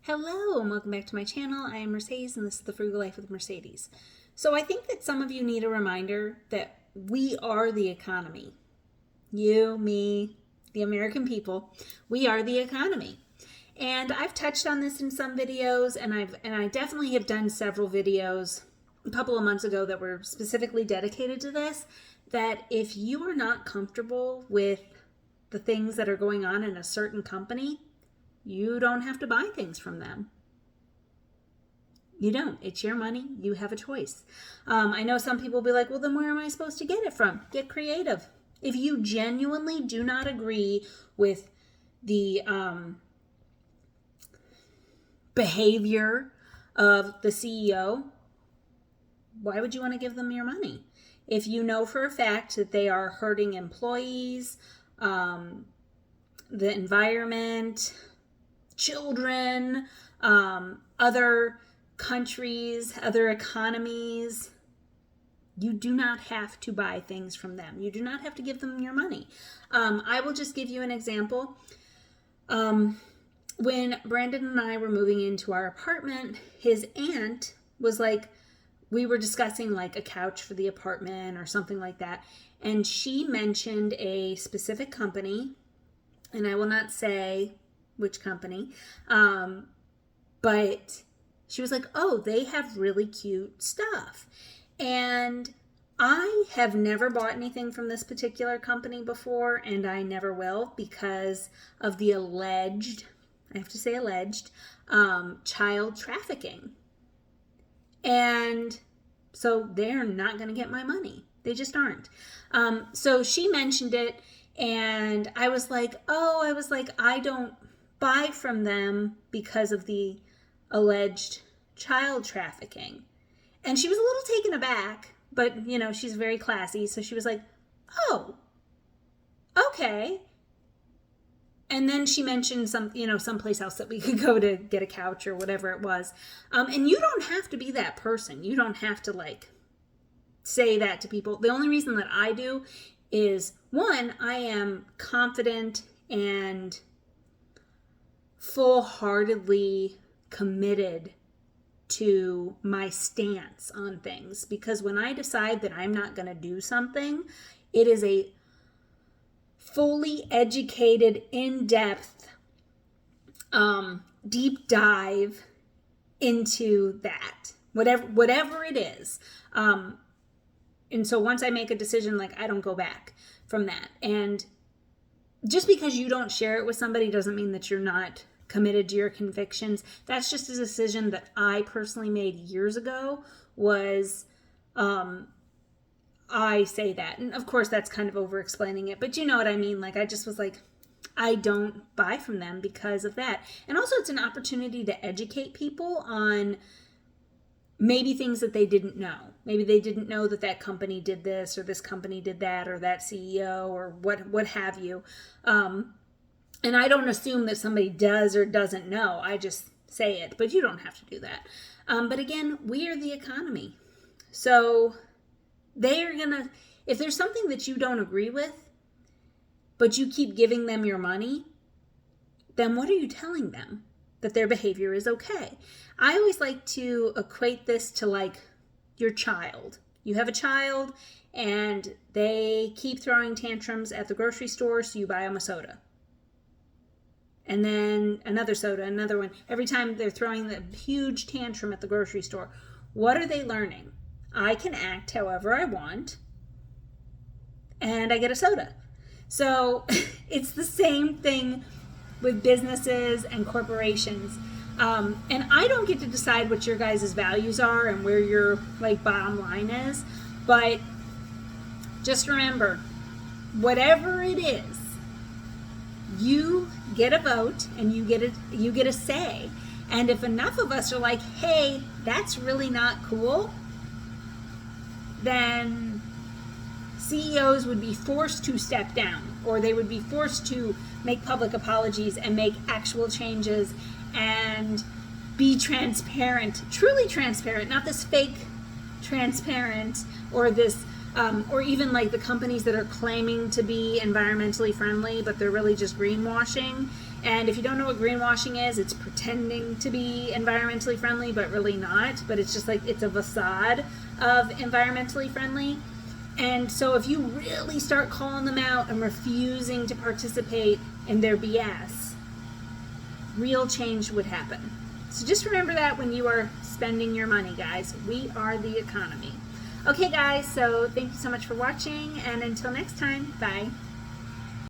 Hello and welcome back to my channel. I am Mercedes and this is the Frugal Life with Mercedes. So I think that some of you need a reminder that we are the economy. You, me, the American people, we are the economy. And I've touched on this in some videos and I definitely have done several videos a couple of months ago that were specifically dedicated to this, that if you are not comfortable with the things that are going on in a certain company, you don't have to buy things from them. You don't. It's your money. You have a choice. I know some people will be like, well, then where am I supposed to get it from? Get creative. If you genuinely do not agree with the behavior of the CEO, why would you want to give them your money? If you know for a fact that they are hurting employees, the environment, children, other countries, other economies, you do not have to buy things from them. You do not have to give them your money. I will just give you an example. When Brandon and I were moving into our apartment, his aunt was like, we were discussing like a couch for the apartment or something like that. And she mentioned a specific company, and I will not say which company, but she was like, oh, they have really cute stuff. And I have never bought anything from this particular company before, and I never will because of the alleged, I have to say alleged, child trafficking. And so they're not going to get my money. They just aren't. So she mentioned it, and I was like, I don't buy from them because of the alleged child trafficking. And she was a little taken aback, but you know, she's very classy. So she was like, oh, okay. And then she mentioned someplace else that we could go to get a couch or whatever it was. And you don't have to be that person. You don't have to like say that to people. The only reason that I do is, one, I am confident and full-heartedly committed to my stance on things, because when I decide that I'm not going to do something, it is a fully educated, in-depth, deep dive into that, whatever it is. And so once I make a decision, like, I don't go back from that. And just because you don't share it with somebody doesn't mean that you're not committed to your convictions. That's just a decision that I personally made years ago, was I say that. And of course that's kind of over explaining it, but you know what I mean? Like, I just was like, I don't buy from them because of that. And also it's an opportunity to educate people on maybe things that they didn't know. Maybe they didn't know that that company did this or this company did that, or that CEO or what have you. And I don't assume that somebody does or doesn't know. I just say it, but you don't have to do that. But again, we are the economy. So they are gonna, if there's something that you don't agree with, but you keep giving them your money, then what are you telling them? That their behavior is okay. I always like to equate this to like your child. You have a child and they keep throwing tantrums at the grocery store, so you buy them a soda. And then another soda, another one. Every time they're throwing the huge tantrum at the grocery store, what are they learning? I can act however I want, and I get a soda. So it's the same thing with businesses and corporations. And I don't get to decide what your guys' values are and where your like bottom line is, but just remember, whatever it is, you get a vote and you get a say. And if enough of us are like, hey, that's really not cool, then CEOs would be forced to step down, or they would be forced to make public apologies and make actual changes and be transparent, truly transparent, not this fake transparent, or this or even like the companies that are claiming to be environmentally friendly, but they're really just greenwashing And if you don't know what greenwashing is, it's pretending to be environmentally friendly, but really not. But it's just like, it's a facade of environmentally friendly. And so if you really start calling them out and refusing to participate in their BS, real change would happen. So just remember that when you are spending your money, guys. We are the economy. Okay, guys, so thank you so much for watching, and until next time, bye.